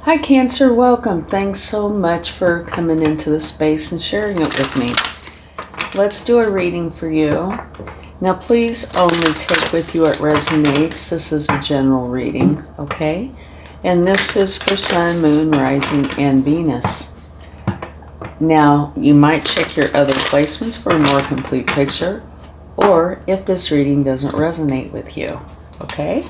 Hi Cancer, welcome. Thanks so much for coming into the space and sharing it with me. Let's do a reading for you. Now please only take with you what resonates. This is a general reading, okay? And this is for Sun, Moon, Rising, and Venus. Now you might check your other placements for a more complete picture, or if this reading doesn't resonate with you, okay?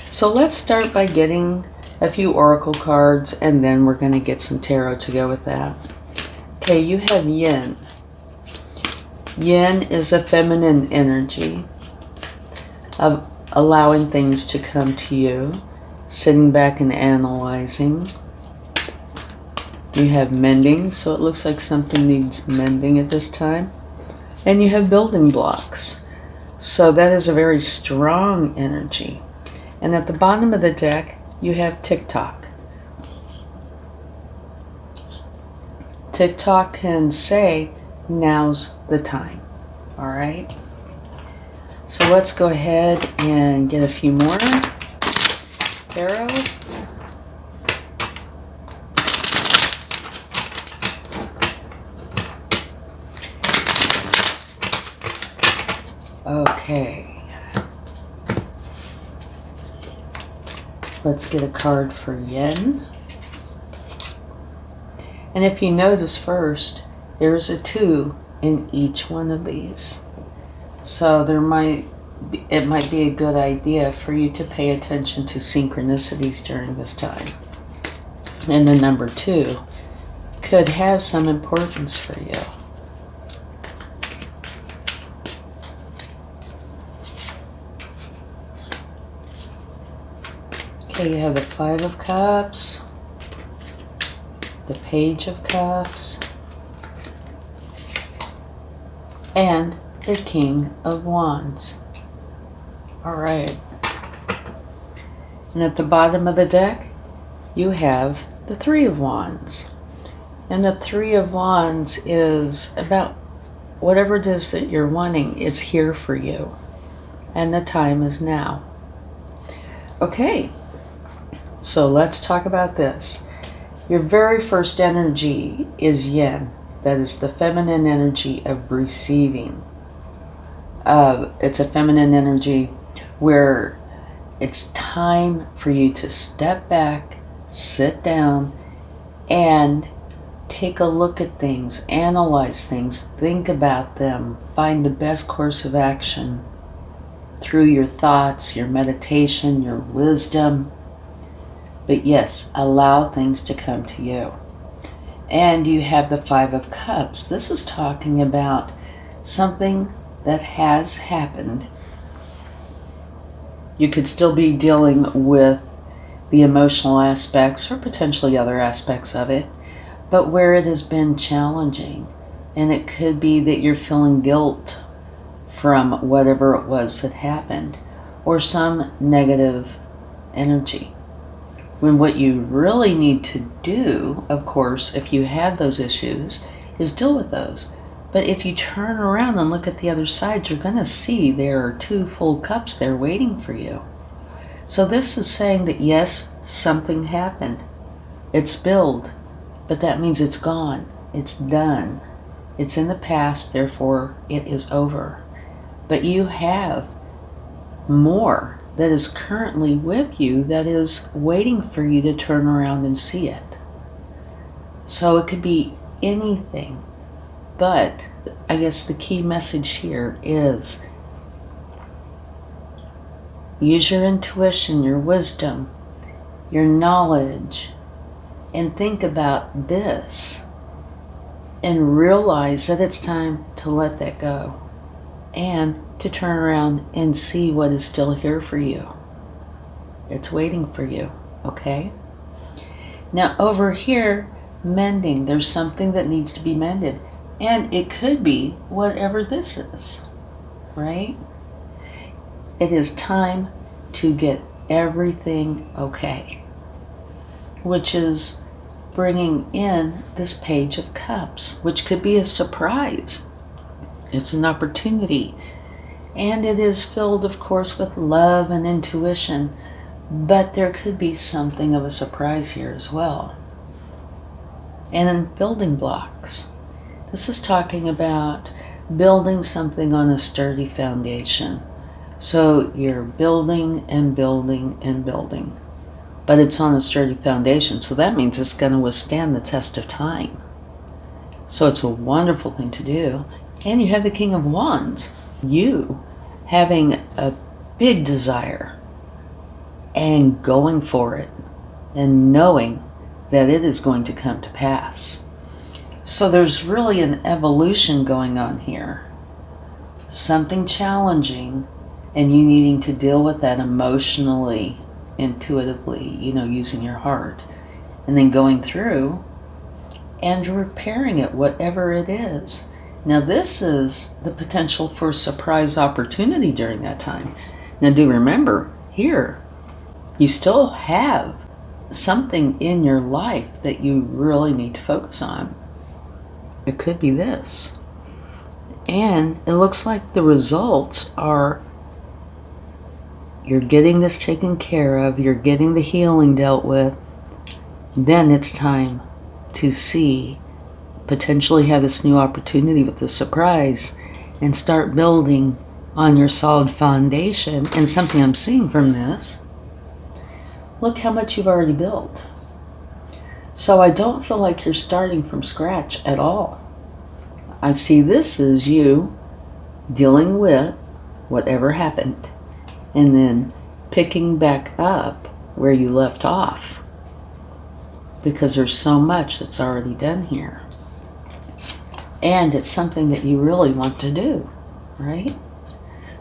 So let's start by getting a few oracle cards, and then we're going to get some tarot to go with that. Okay, you have yin. Yin is a feminine energy of allowing things to come to you, sitting back and analyzing. You have mending, so it looks like something needs mending at this time. And you have building blocks. So that is a very strong energy. And at the bottom of the deck, you have TikTok. TikTok can say, now's the time. All right? So let's go ahead and get a few more tarot. Okay. Let's get a card for yin. And if you notice first, there's a 2 in each one of these. So it might be a good idea for you to pay attention to synchronicities during this time. And the number 2 could have some importance for you. Okay, you have the 5 of Cups, the Page of Cups, and the King of Wands. All right. And at the bottom of the deck, you have the 3 of Wands. And the 3 of Wands is about whatever it is that you're wanting, it's here for you. And the time is now. Okay. So let's talk about this. Your very first energy is yin. That is the feminine energy of receiving. It's a feminine energy where it's time for you to step back, sit down, and take a look at things, analyze things, think about them, find the best course of action through your thoughts, your meditation, your wisdom. But yes, allow things to come to you. And you have the 5 of Cups. This is talking about something that has happened. You could still be dealing with the emotional aspects or potentially other aspects of it, but where it has been challenging. And it could be that you're feeling guilt from whatever it was that happened, or some negative energy. When what you really need to do, of course, if you have those issues, is deal with those. But if you turn around and look at the other side, you're going to see there are 2 full cups there waiting for you. So this is saying that yes, something happened. It's spilled, but that means it's gone. It's done. It's in the past, therefore it is over. But you have more that is currently with you that is waiting for you to turn around and see it. So it could be anything, but I guess the key message here is use your intuition, your wisdom, your knowledge, and think about this and realize that it's time to let that go and to turn around and see what is still here for you. It's waiting for you, okay? Now over here, mending. There's something that needs to be mended. And it could be whatever this is, right? It is time to get everything okay, which is bringing in this Page of Cups, which could be a surprise. It's an opportunity. And it is filled, of course, with love and intuition. But there could be something of a surprise here as well. And then building blocks. This is talking about building something on a sturdy foundation. So you're building and building and building. But it's on a sturdy foundation, so that means it's going to withstand the test of time. So it's a wonderful thing to do. And you have the King of Wands. You having a big desire and going for it and knowing that it is going to come to pass. So there's really an evolution going on here. Something challenging and you needing to deal with that emotionally, intuitively, using your heart. And then going through and repairing it, whatever it is. Now this is the potential for a surprise opportunity during that time. Now do remember, here, you still have something in your life that you really need to focus on. It could be this. And it looks like the results are you're getting this taken care of, you're getting the healing dealt with, then it's time to see, potentially have this new opportunity with the surprise and start building on your solid foundation. And something I'm seeing from this, look how much you've already built. So I don't feel like you're starting from scratch at all. I see this as you dealing with whatever happened and then picking back up where you left off, because there's so much that's already done here. And it's something that you really want to do, right?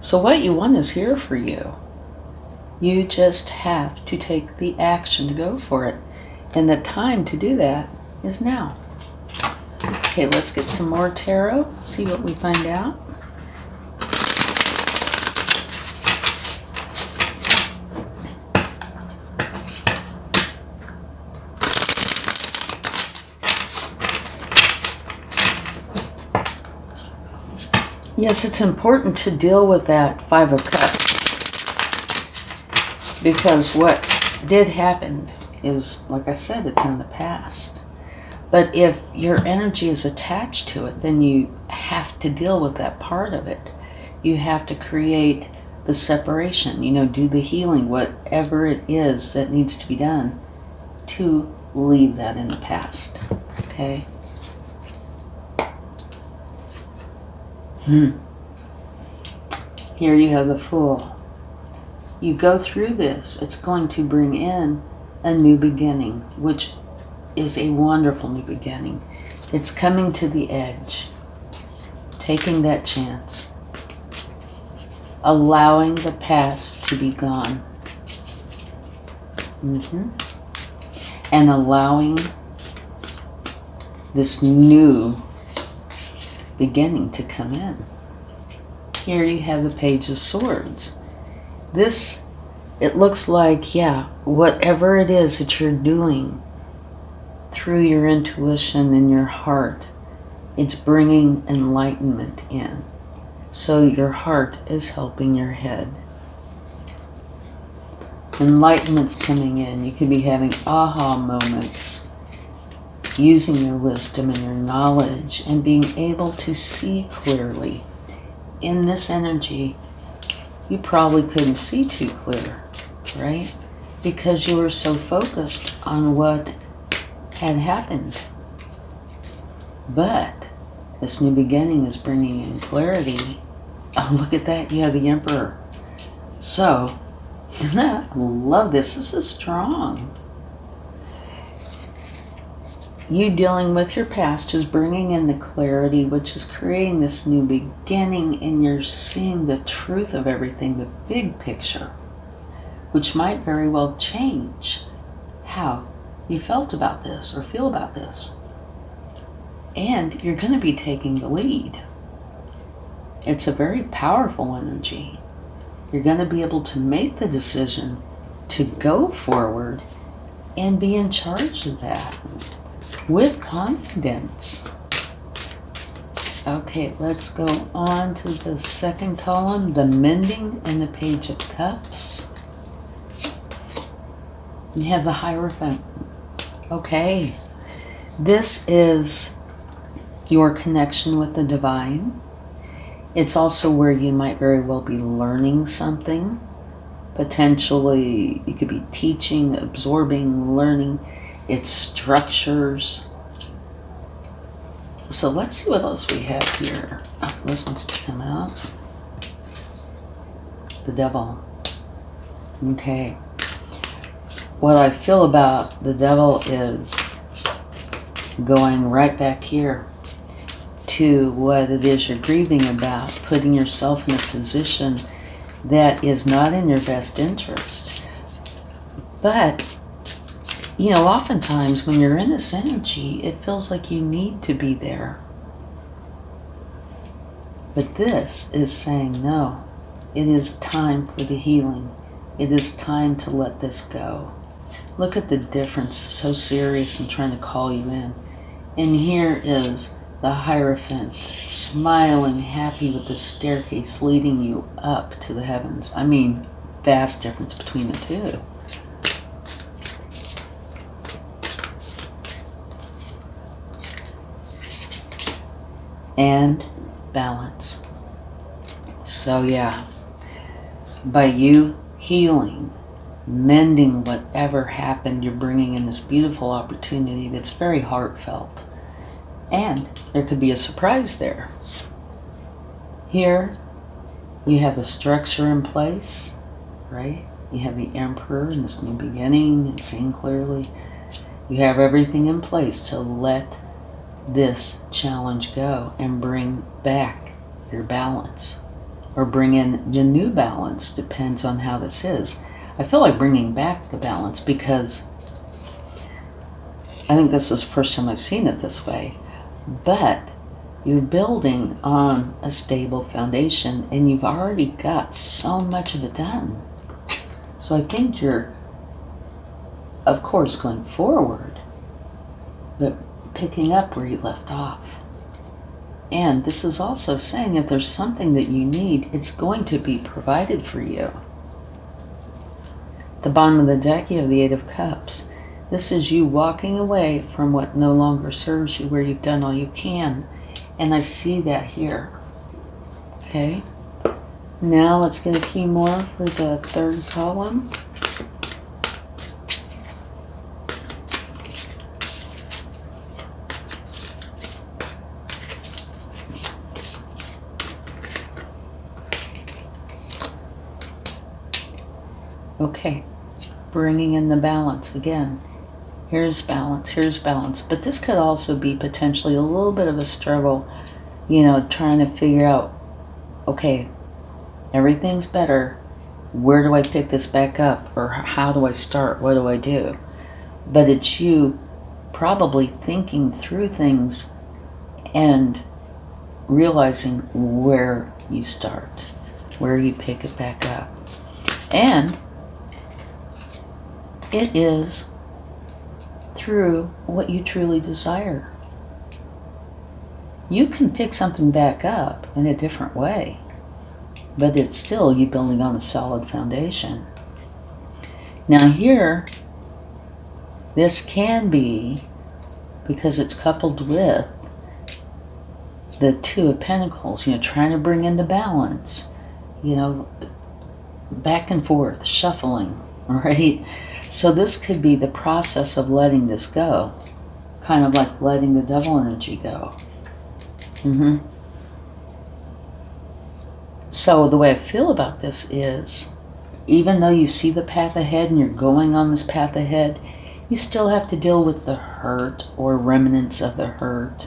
So what you want is here for you. You just have to take the action to go for it. And the time to do that is now. Okay, let's get some more tarot, see what we find out. Yes, it's important to deal with that Five of Cups, because what did happen is, like I said, it's in the past. But if your energy is attached to it, then you have to deal with that part of it. You have to create the separation, do the healing, whatever it is that needs to be done to leave that in the past, okay? Here you have the Fool. You go through this, it's going to bring in a new beginning, which is a wonderful new beginning. It's coming to the edge, taking that chance, allowing the past to be gone, and allowing this new beginning to come in. Here you have the Page of Swords. This, it looks like, whatever it is that you're doing through your intuition and your heart, it's bringing enlightenment in. So your heart is helping your head. Enlightenment's coming in. You could be having aha moments, using your wisdom and your knowledge and being able to see clearly. In this energy, you probably couldn't see too clear, right? Because you were so focused on what had happened. But this new beginning is bringing in clarity. Oh, look at that. You have the Emperor. So, I love this. This is strong. You dealing with your past is bringing in the clarity, which is creating this new beginning, and you're seeing the truth of everything, the big picture, which might very well change how you felt about this or feel about this. And you're going to be taking the lead. It's a very powerful energy. You're going to be able to make the decision to go forward and be in charge of that with confidence. Okay, let's go on to the second column, the Mending and the Page of Cups. You have the Hierophant. Okay. This is your connection with the divine. It's also where you might very well be learning something. Potentially, you could be teaching, absorbing, learning. It's structures. So let's see what else we have here. Oh, this one's to come out. The Devil. Okay. What I feel about the Devil is going right back here to what it is you're grieving about, putting yourself in a position that is not in your best interest. But, you know, oftentimes when you're in this energy, it feels like you need to be there. But this is saying, no, it is time for the healing. It is time to let this go. Look at the difference, so serious and trying to call you in. And here is the Hierophant, smiling, happy with the staircase leading you up to the heavens. I mean, vast difference between the two. And balance. So yeah, by you healing, mending whatever happened, you're bringing in this beautiful opportunity that's very heartfelt. And there could be a surprise there. Here, you have the structure in place, right? You have the Emperor and this new beginning and seeing clearly. You have everything in place to let this challenge go and bring back your balance. Or bring in the new balance, depends on how this is. I feel like bringing back the balance because I think this is the first time I've seen it this way. But you're building on a stable foundation and you've already got so much of it done. So I think you're, of course, going forward, but picking up where you left off. And this is also saying if there's something that you need, it's going to be provided for you. At the bottom of the deck, you have the Eight of Cups. This is you walking away from what no longer serves you, where you've done all you can. And I see that here. Okay. Now let's get a few more for the third column. Okay, bringing in the balance again. Here's balance, here's balance. But this could also be potentially a little bit of a struggle, you know, trying to figure out, okay, everything's better. Where do I pick this back up? Or how do I start? What do I do? But it's you probably thinking through things and realizing where you start, where you pick it back up. And it is through what you truly desire. You can pick something back up in a different way, but it's still you building on a solid foundation. Now here, this can be, because it's coupled with the Two of Pentacles, you know, trying to bring into balance, you know, back and forth, shuffling, right? So this could be the process of letting this go, kind of like letting the Devil energy go. So the way I feel about this is, even though you see the path ahead and you're going on this path ahead, you still have to deal with the hurt or remnants of the hurt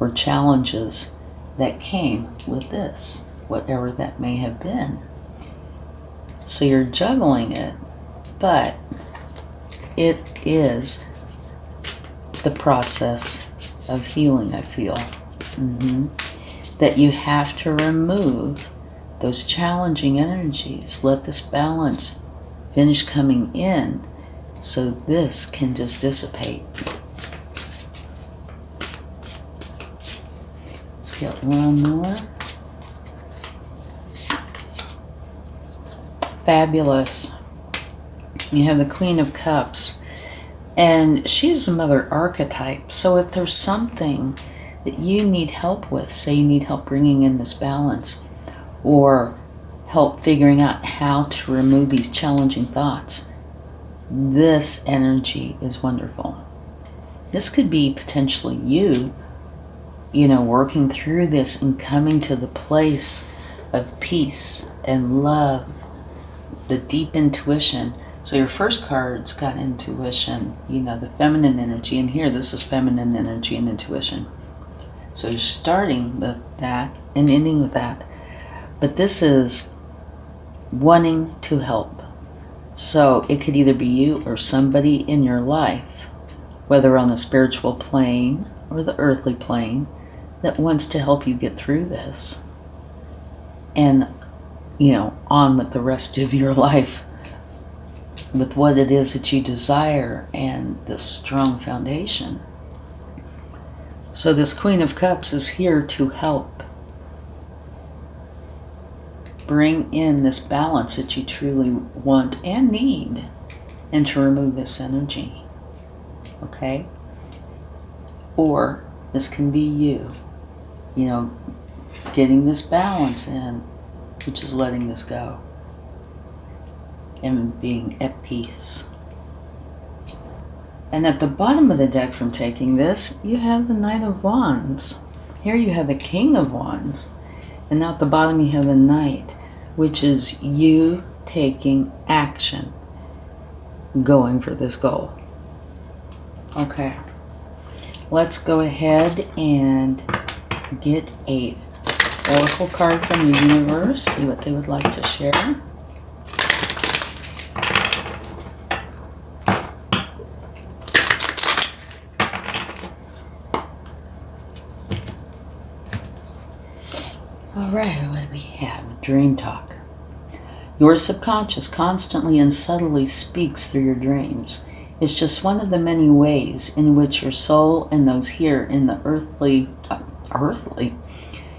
or challenges that came with this, whatever that may have been. So you're juggling it, but it is the process of healing, I feel. That you have to remove those challenging energies. Let this balance finish coming in so this can just dissipate. Let's get one more. Fabulous. You have the Queen of Cups. And she's a mother archetype. So if there's something that you need help with, say you need help bringing in this balance, or help figuring out how to remove these challenging thoughts, this energy is wonderful. This could be potentially you, working through this and coming to the place of peace and love, the deep intuition. So your first card's got intuition, the feminine energy, and here this is feminine energy and intuition. So you're starting with that and ending with that. But this is wanting to help. So it could either be you or somebody in your life, whether on the spiritual plane or the earthly plane, that wants to help you get through this. And, on with the rest of your life with what it is that you desire and this strong foundation. So this Queen of Cups is here to help bring in this balance that you truly want and need, and to remove this energy. Okay? Or this can be you, getting this balance in, which is letting this go and being at peace. And at the bottom of the deck from taking this, you have the Knight of Wands. Here you have the King of Wands. And now at the bottom you have the Knight, which is you taking action, going for this goal. Okay. Let's go ahead and get a oracle card from the universe, see what they would like to share. Alright, what do we have? Dream talk. Your subconscious constantly and subtly speaks through your dreams. It's just one of the many ways in which your soul and those here in the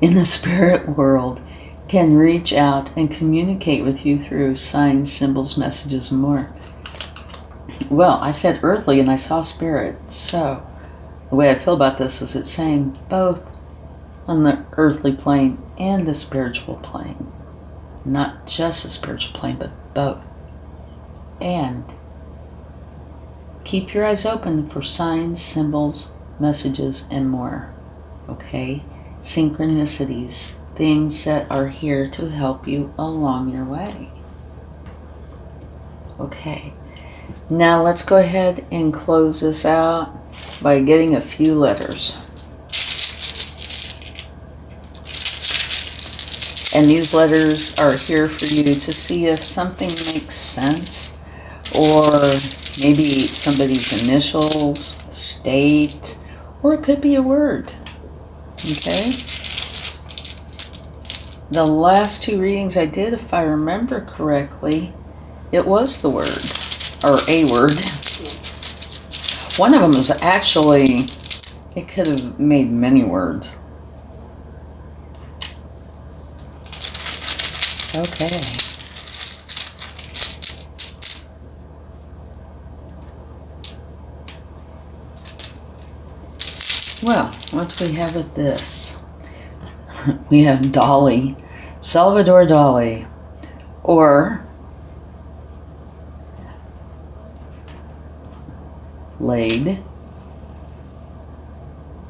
in the spirit world can reach out and communicate with you through signs, symbols, messages, and more. Well, I said earthly and I saw spirit, so the way I feel about this is it's saying both on the earthly plane and the spiritual plane. Not just the spiritual plane, but both. And keep your eyes open for signs, symbols, messages, and more. Okay? Synchronicities, things that are here to help you along your way. Okay. Now let's go ahead and close this out by getting a few letters. And these letters are here for you to see if something makes sense, or maybe somebody's initials, state, or it could be a word. Okay? The last two readings I did, if I remember correctly, it was the word, or a word. One of them is actually, it could have made many words. Okay. Well, what do we have with this? We have Dali, Salvador Dali, or laid,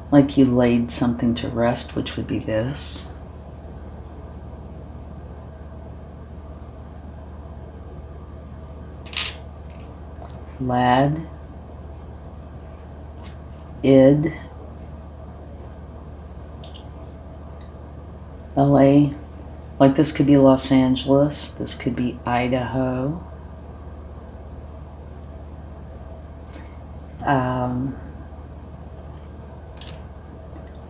like you laid something to rest, which would be this. Lad, id, LA, like this could be Los Angeles, this could be Idaho,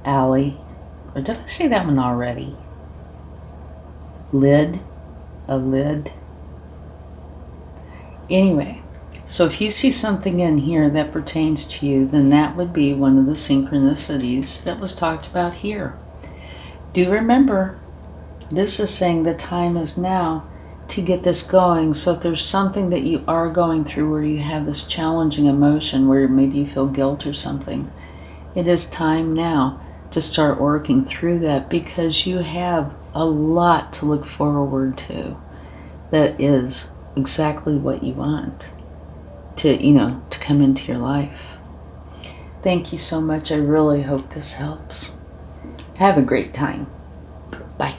alley, or did I say that one already? Lid, a lid. Anyway, so if you see something in here that pertains to you, then that would be one of the synchronicities that was talked about here. Do remember, this is saying the time is now to get this going. So if there's something that you are going through where you have this challenging emotion, where maybe you feel guilt or something, it is time now to start working through that, because you have a lot to look forward to that is exactly what you want to come into your life. Thank you so much. I really hope this helps. Have a great time. Bye.